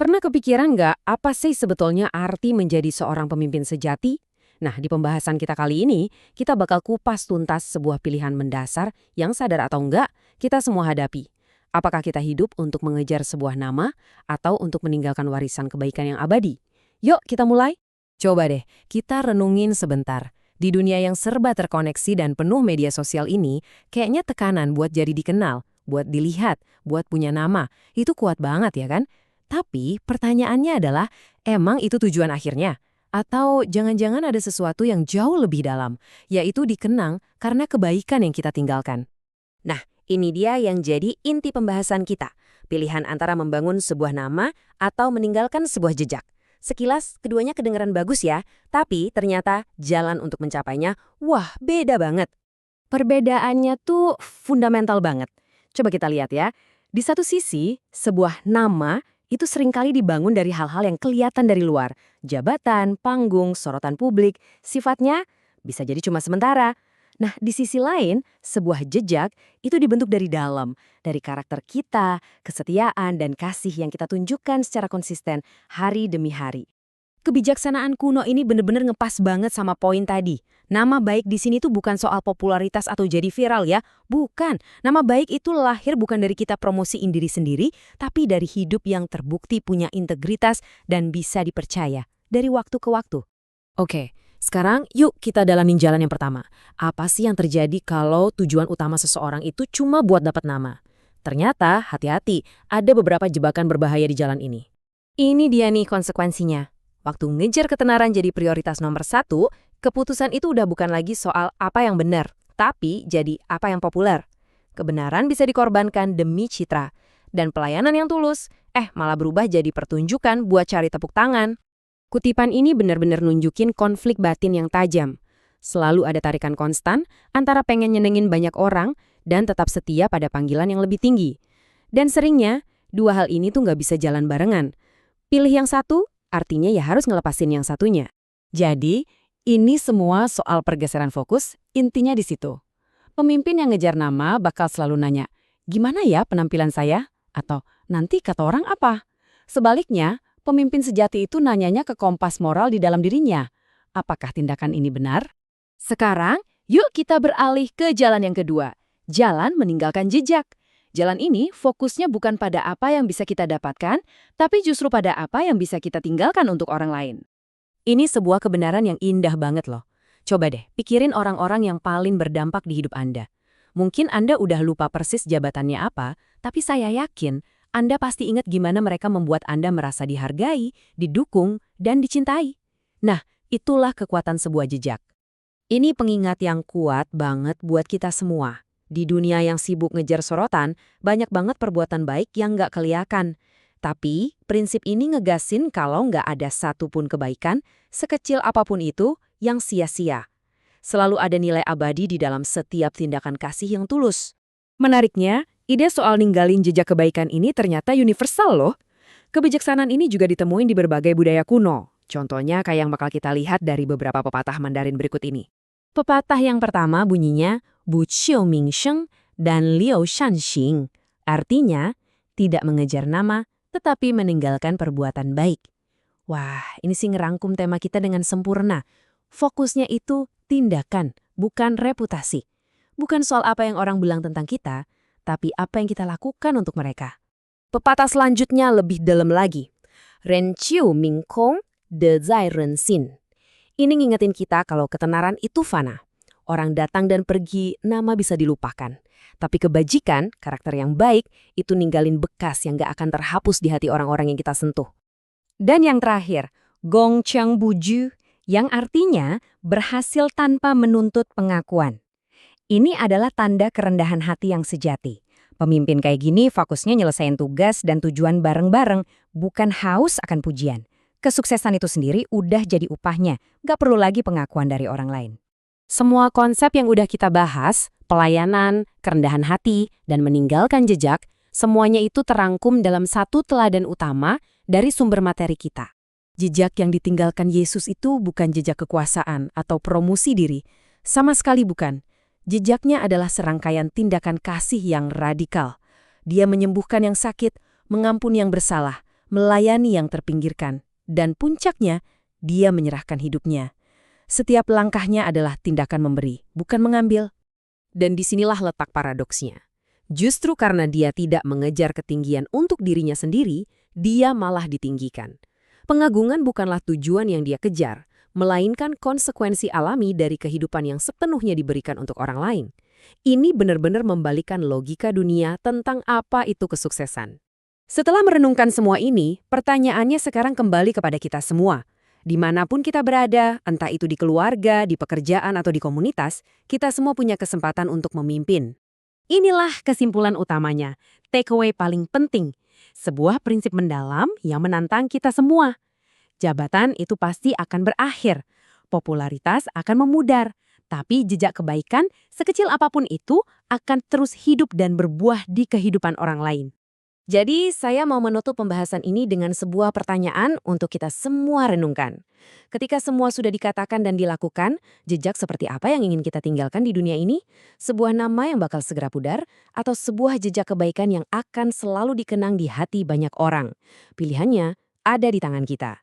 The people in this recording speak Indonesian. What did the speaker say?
Pernah kepikiran nggak apa sih sebetulnya arti menjadi seorang pemimpin sejati? Nah, di pembahasan kita kali ini, kita bakal kupas tuntas sebuah pilihan mendasar yang sadar atau enggak kita semua hadapi. Apakah kita hidup untuk mengejar sebuah nama atau untuk meninggalkan warisan kebaikan yang abadi? Yuk, kita mulai. Coba deh, kita renungin sebentar. Di dunia yang serba terkoneksi dan penuh media sosial ini, kayaknya tekanan buat jadi dikenal, buat dilihat, buat punya nama, itu kuat banget ya kan? Tapi pertanyaannya adalah, emang itu tujuan akhirnya? Atau jangan-jangan ada sesuatu yang jauh lebih dalam, yaitu dikenang karena kebaikan yang kita tinggalkan? Nah, ini dia yang jadi inti pembahasan kita. Pilihan antara membangun sebuah nama atau meninggalkan sebuah jejak. Sekilas, keduanya kedengaran bagus ya, tapi ternyata jalan untuk mencapainya, wah beda banget. Perbedaannya tuh fundamental banget. Coba kita lihat ya. Di satu sisi, sebuah nama itu seringkali dibangun dari hal-hal yang kelihatan dari luar. Jabatan, panggung, sorotan publik, sifatnya bisa jadi cuma sementara. Nah, di sisi lain, sebuah jejak itu dibentuk dari dalam, dari karakter kita, kesetiaan, dan kasih yang kita tunjukkan secara konsisten hari demi hari. Kebijaksanaan kuno ini bener-bener ngepas banget sama poin tadi. Nama baik di sini tuh bukan soal popularitas atau jadi viral ya. Bukan. Nama baik itu lahir bukan dari kita promosiin diri sendiri, tapi dari hidup yang terbukti punya integritas dan bisa dipercaya dari waktu ke waktu. Oke, sekarang yuk kita dalamin jalan yang pertama. Apa sih yang terjadi kalau tujuan utama seseorang itu cuma buat dapat nama? Ternyata, hati-hati, ada beberapa jebakan berbahaya di jalan ini. Ini dia nih konsekuensinya. Waktu ngejar ketenaran jadi prioritas nomor satu, keputusan itu udah bukan lagi soal apa yang benar, tapi jadi apa yang populer. Kebenaran bisa dikorbankan demi citra. Dan pelayanan yang tulus, malah berubah jadi pertunjukan buat cari tepuk tangan. Kutipan ini benar-benar nunjukin konflik batin yang tajam. Selalu ada tarikan konstan antara pengen nyenengin banyak orang dan tetap setia pada panggilan yang lebih tinggi. Dan seringnya, dua hal ini tuh nggak bisa jalan barengan. Pilih yang satu, artinya ya harus ngelepasin yang satunya. Jadi, ini semua soal pergeseran fokus, intinya di situ. Pemimpin yang ngejar nama bakal selalu nanya, gimana ya penampilan saya? Atau, nanti kata orang apa? Sebaliknya, pemimpin sejati itu nanyanya ke kompas moral di dalam dirinya. Apakah tindakan ini benar? Sekarang, yuk kita beralih ke jalan yang kedua. Jalan meninggalkan jejak. Jalan ini fokusnya bukan pada apa yang bisa kita dapatkan, tapi justru pada apa yang bisa kita tinggalkan untuk orang lain. Ini sebuah kebenaran yang indah banget loh. Coba deh, pikirin orang-orang yang paling berdampak di hidup Anda. Mungkin Anda udah lupa persis jabatannya apa, tapi saya yakin Anda pasti ingat gimana mereka membuat Anda merasa dihargai, didukung, dan dicintai. Nah, itulah kekuatan sebuah jejak. Ini pengingat yang kuat banget buat kita semua. Di dunia yang sibuk ngejar sorotan, banyak banget perbuatan baik yang nggak kelihatan. Tapi, prinsip ini ngegasin kalau nggak ada satupun kebaikan, sekecil apapun itu, yang sia-sia. Selalu ada nilai abadi di dalam setiap tindakan kasih yang tulus. Menariknya, ide soal ninggalin jejak kebaikan ini ternyata universal loh. Kebijaksanaan ini juga ditemuin di berbagai budaya kuno. Contohnya kayak yang bakal kita lihat dari beberapa pepatah Mandarin berikut ini. Pepatah yang pertama bunyinya, Bu Qiu Ming Sheng dan Liu Shan Xing. Artinya, tidak mengejar nama, tetapi meninggalkan perbuatan baik. Wah, ini sih ngerangkum tema kita dengan sempurna. Fokusnya itu tindakan, bukan reputasi. Bukan soal apa yang orang bilang tentang kita, tapi apa yang kita lakukan untuk mereka. Pepatah selanjutnya lebih dalam lagi. Ren Qiu Ming Kong, De Zai Ren Xin. Ini ngingetin kita kalau ketenaran itu fana. Orang datang dan pergi, nama bisa dilupakan. Tapi kebajikan, karakter yang baik, itu ninggalin bekas yang gak akan terhapus di hati orang-orang yang kita sentuh. Dan yang terakhir, Gong Chang Buju, yang artinya berhasil tanpa menuntut pengakuan. Ini adalah tanda kerendahan hati yang sejati. Pemimpin kayak gini fokusnya nyelesain tugas dan tujuan bareng-bareng, bukan haus akan pujian. Kesuksesan itu sendiri udah jadi upahnya, gak perlu lagi pengakuan dari orang lain. Semua konsep yang udah kita bahas, pelayanan, kerendahan hati, dan meninggalkan jejak, semuanya itu terangkum dalam satu teladan utama dari sumber materi kita. Jejak yang ditinggalkan Yesus itu bukan jejak kekuasaan atau promosi diri, sama sekali bukan. Jejaknya adalah serangkaian tindakan kasih yang radikal. Dia menyembuhkan yang sakit, mengampuni yang bersalah, melayani yang terpinggirkan, dan puncaknya, dia menyerahkan hidupnya. Setiap langkahnya adalah tindakan memberi, bukan mengambil. Dan disinilah letak paradoksnya. Justru karena dia tidak mengejar ketinggian untuk dirinya sendiri, dia malah ditinggikan. Pengagungan bukanlah tujuan yang dia kejar, melainkan konsekuensi alami dari kehidupan yang sepenuhnya diberikan untuk orang lain. Ini benar-benar membalikkan logika dunia tentang apa itu kesuksesan. Setelah merenungkan semua ini, pertanyaannya sekarang kembali kepada kita semua. Dimanapun kita berada, entah itu di keluarga, di pekerjaan, atau di komunitas, kita semua punya kesempatan untuk memimpin. Inilah kesimpulan utamanya, takeaway paling penting. Sebuah prinsip mendalam yang menantang kita semua. Jabatan itu pasti akan berakhir, popularitas akan memudar, tapi jejak kebaikan, sekecil apapun itu, akan terus hidup dan berbuah di kehidupan orang lain. Jadi, saya mau menutup pembahasan ini dengan sebuah pertanyaan untuk kita semua renungkan. Ketika semua sudah dikatakan dan dilakukan, jejak seperti apa yang ingin kita tinggalkan di dunia ini? Sebuah nama yang bakal segera pudar, atau sebuah jejak kebaikan yang akan selalu dikenang di hati banyak orang? Pilihannya ada di tangan kita.